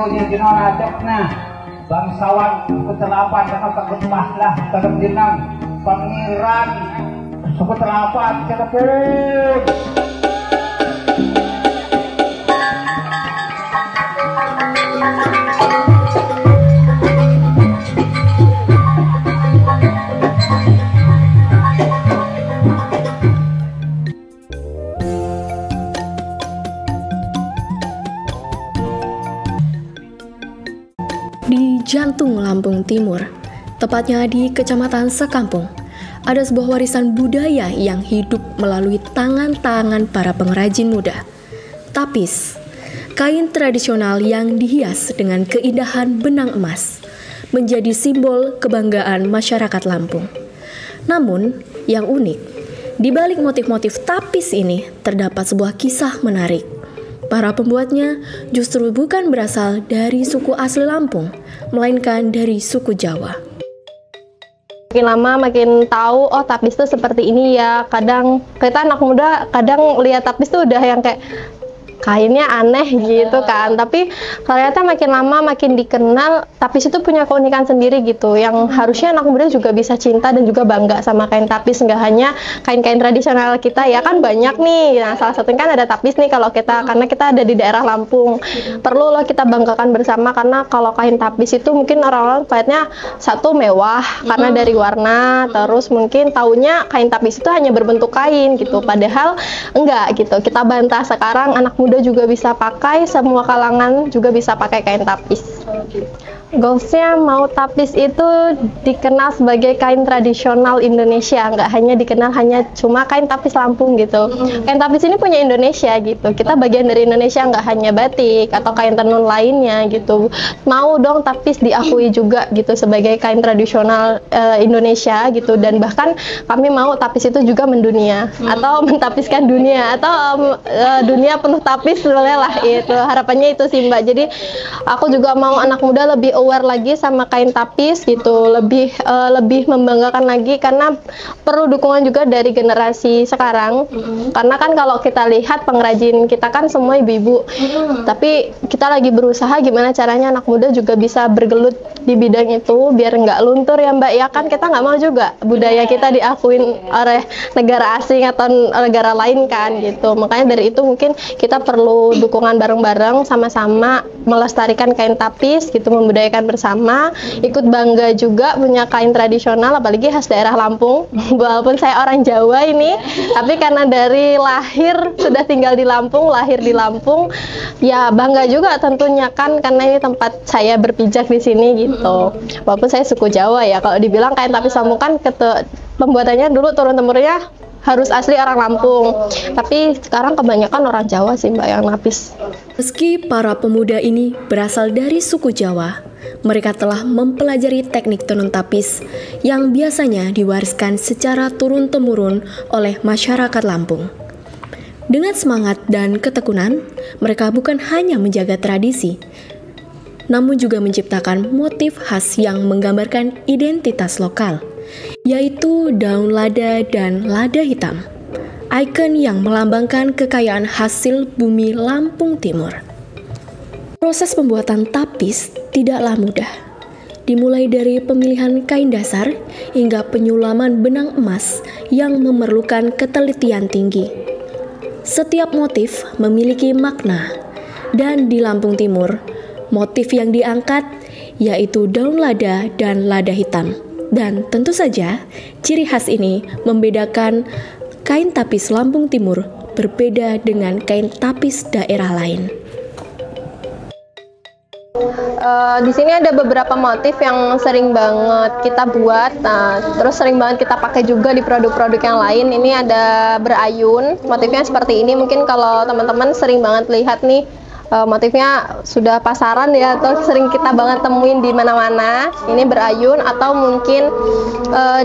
nya jenol adekna bangsawan ketelapan dengan takutlah terhadap jenang pangeran ketelapan cepet. Di jantung Lampung Timur, tepatnya di Kecamatan Sekampung, ada sebuah warisan budaya yang hidup melalui tangan-tangan para pengrajin muda. Tapis, kain tradisional yang dihias dengan keindahan benang emas, menjadi simbol kebanggaan masyarakat Lampung. Namun, yang unik, di balik motif-motif tapis ini terdapat sebuah kisah menarik. Para pembuatnya justru bukan berasal dari suku asli Lampung, melainkan dari suku Jawa. Makin lama makin tahu, oh tapis itu seperti ini ya. Kadang kita anak muda kadang lihat tapis itu udah yang kayak kainnya aneh gitu kan, tapi ternyata makin lama makin dikenal. Tapis itu punya keunikan sendiri gitu, yang harusnya anak muda juga bisa cinta dan juga bangga sama kain tapis, nggak hanya kain-kain tradisional kita ya kan banyak nih. Nah salah satunya kan ada tapis nih kalau kita, karena kita ada di daerah Lampung, perlu loh kita banggakan bersama, karena kalau kain tapis itu mungkin orang-orang lihatnya satu mewah karena dari warna, terus mungkin taunya kain tapis itu hanya berbentuk kain gitu, padahal enggak gitu. Kita bantah sekarang anak muda juga bisa pakai, semua kalangan juga bisa pakai kain tapis. Goalsnya mau tapis itu dikenal sebagai kain tradisional Indonesia, nggak hanya dikenal hanya cuma kain tapis Lampung gitu. Kain tapis ini punya Indonesia gitu, kita bagian dari Indonesia, nggak hanya batik atau kain tenun lainnya gitu. Mau dong tapis diakui juga gitu sebagai kain tradisional Indonesia gitu, dan bahkan kami mau tapis itu juga mendunia atau mentapiskan dunia, atau dunia penuh tapis boleh lah, itu harapannya itu sih Mbak. Jadi aku juga mau anak muda lebih aware lagi sama kain tapis gitu, lebih membanggakan lagi, karena perlu dukungan juga dari generasi sekarang. Karena kan kalau kita lihat pengrajin kita kan semua ibu-ibu, tapi kita lagi berusaha gimana caranya anak muda juga bisa bergelut di bidang itu biar nggak luntur ya Mbak ya. Kan kita nggak mau juga budaya kita diakuin oleh negara asing atau negara lain kan gitu. Makanya dari itu mungkin kita perlu dukungan bareng-bareng, sama-sama melestarikan kain tapis gitu, membudayakan bersama, ikut bangga juga punya kain tradisional, apalagi khas daerah Lampung. Walaupun saya orang Jawa ini, tapi karena dari lahir sudah tinggal di Lampung, lahir di Lampung, ya bangga juga tentunya kan, karena ini tempat saya berpijak di sini gitu. Walaupun saya suku Jawa ya, kalau dibilang kain tapis Lampung kan pembuatannya dulu turun-temurunnya harus asli orang Lampung, tapi sekarang kebanyakan orang Jawa sih Mbak yang napis. Meski para pemuda ini berasal dari suku Jawa, mereka telah mempelajari teknik tenun tapis yang biasanya diwariskan secara turun-temurun oleh masyarakat Lampung. Dengan semangat dan ketekunan, mereka bukan hanya menjaga tradisi, namun juga menciptakan motif khas yang menggambarkan identitas lokal, yaitu daun lada dan lada hitam, ikon yang melambangkan kekayaan hasil bumi Lampung Timur. Proses pembuatan tapis tidaklah mudah, dimulai dari pemilihan kain dasar hingga penyulaman benang emas yang memerlukan ketelitian tinggi. Setiap motif memiliki makna, dan di Lampung Timur, motif yang diangkat yaitu daun lada dan lada hitam. Dan tentu saja, ciri khas ini membedakan kain tapis Lampung Timur berbeda dengan kain tapis daerah lain. Di sini ada beberapa motif yang sering banget kita buat, terus sering banget kita pakai juga di produk-produk yang lain. Ini ada berayun, motifnya seperti ini. Mungkin kalau teman-teman sering banget lihat nih, motifnya sudah pasaran ya, atau sering kita banget temuin di mana-mana. Ini berayun, atau mungkin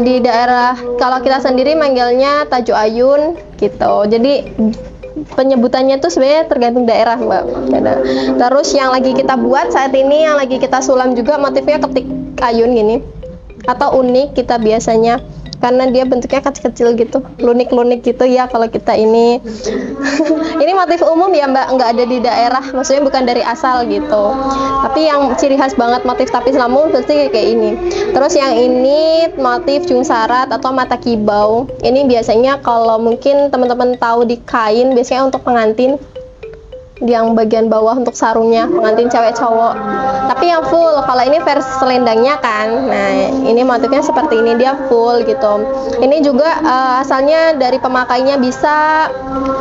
di daerah kalau kita sendiri manggilnya tajuk ayun gitu. Jadi penyebutannya tuh sebenarnya tergantung daerah Mbak. Terus yang lagi kita buat saat ini, yang lagi kita sulam juga motifnya ketik ayun gini, atau unik kita biasanya karena dia bentuknya kecil-kecil gitu, lunik-lunik gitu ya. Kalau kita ini ini motif umum ya Mbak, nggak ada di daerah, maksudnya bukan dari asal gitu. Tapi yang ciri khas banget motif tapis Lampung pasti kayak ini. Terus yang ini motif jung sarat atau mata kibau. Ini biasanya kalau mungkin teman-teman tahu di kain, biasanya untuk pengantin, yang bagian bawah untuk sarungnya, pengantin cewek cowok. Tapi yang full, kalau ini versi selendangnya kan. Nah, ini motifnya seperti ini, dia full gitu. Ini juga asalnya dari pemakainya bisa,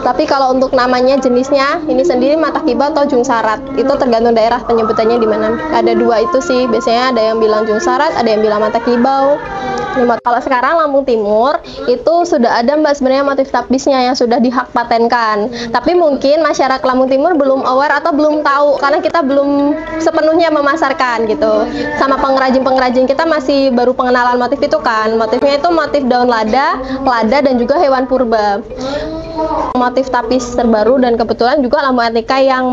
tapi kalau untuk namanya jenisnya ini sendiri mata kibau atau jung sarat. Itu tergantung daerah penyebutannya di mana. Ada dua itu sih, biasanya ada yang bilang jung sarat, ada yang bilang mata kibau. Kalau sekarang Lampung Timur itu sudah ada Mbak sebenarnya motif tapisnya yang sudah dihak patenkan. Tapi mungkin masyarakat Lampung Timur belum aware atau belum tahu karena kita belum sepenuhnya memasarkan gitu. Sama pengrajin-pengrajin kita masih baru pengenalan motif itu kan. Motifnya itu motif daun lada dan juga hewan purba. Motif tapis terbaru dan kebetulan juga Lampung Etika yang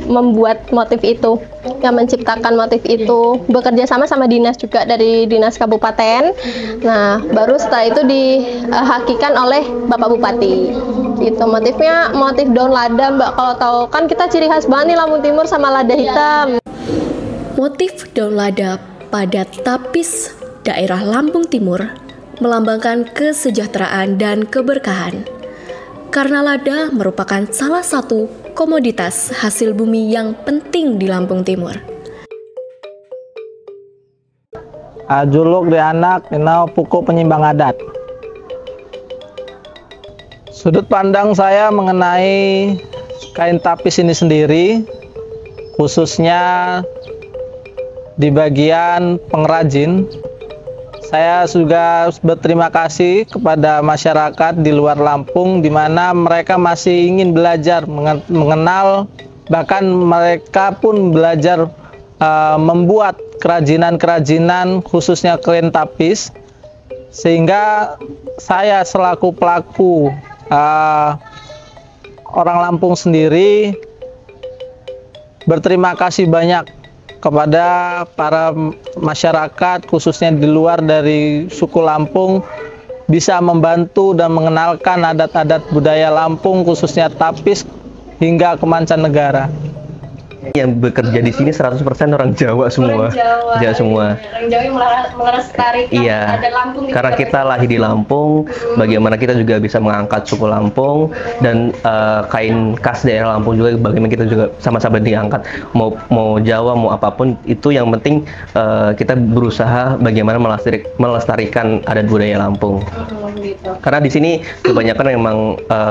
membuat motif itu, yang menciptakan motif itu, bekerja sama dinas juga dari dinas kabupaten. Nah, baru setelah itu dihakikan oleh Bapak Bupati. Itu motifnya motif daun lada Mbak. Kalau tahu kan kita ciri khas banget nih Lampung Timur sama lada hitam. Motif daun lada pada tapis daerah Lampung Timur melambangkan kesejahteraan dan keberkahan. Karena lada merupakan salah satu komoditas hasil bumi yang penting di Lampung Timur. Juluk di anak inau pukuk penyimbang adat. Sudut pandang saya mengenai kain tapis ini sendiri, khususnya di bagian pengrajin, saya juga berterima kasih kepada masyarakat di luar Lampung, di mana mereka masih ingin belajar mengenal, bahkan mereka pun belajar membuat kerajinan-kerajinan khususnya kain tapis, sehingga saya selaku pelaku orang Lampung sendiri berterima kasih banyak kepada para masyarakat khususnya di luar dari suku Lampung, bisa membantu dan mengenalkan adat-adat budaya Lampung khususnya tapis hingga ke mancanegara. Yang bekerja di sini 100% orang Jawa semua. Orang Jawa Semua. Orang Jawa yang melestarikan Iya, adat Lampung. karena kita lahir di Lampung, bagaimana kita juga bisa mengangkat suku Lampung dan kain khas daerah Lampung juga, bagaimana kita juga sama-sama diangkat. Mau Jawa, mau apapun, itu yang penting kita berusaha bagaimana melestarikan adat budaya Lampung. Gitu. Karena di sini kebanyakan memang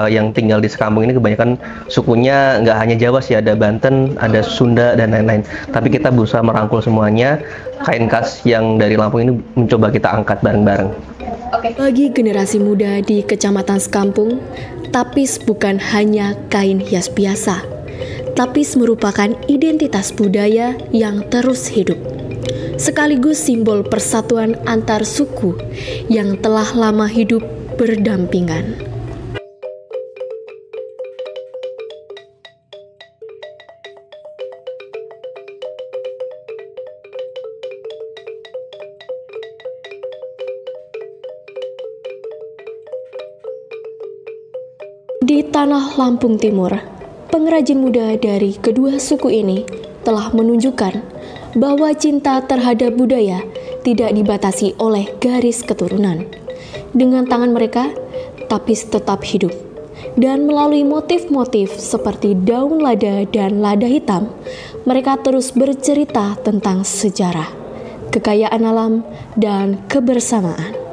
yang tinggal di sekampung ini kebanyakan sukunya nggak hanya Jawa sih, ada Banten, ada Sunda dan lain-lain. Tapi kita berusaha merangkul semuanya. Kain khas yang dari Lampung ini mencoba kita angkat bareng-bareng. Bagi generasi muda di Kecamatan Sekampung, tapis bukan hanya kain hias biasa. Tapis merupakan identitas budaya yang terus hidup, sekaligus simbol persatuan antar suku yang telah lama hidup berdampingan. Di tanah Lampung Timur, pengrajin muda dari kedua suku ini telah menunjukkan bahwa cinta terhadap budaya tidak dibatasi oleh garis keturunan. Dengan tangan mereka, tapis tetap hidup. Dan melalui motif-motif seperti daun lada dan lada hitam, mereka terus bercerita tentang sejarah, kekayaan alam, dan kebersamaan.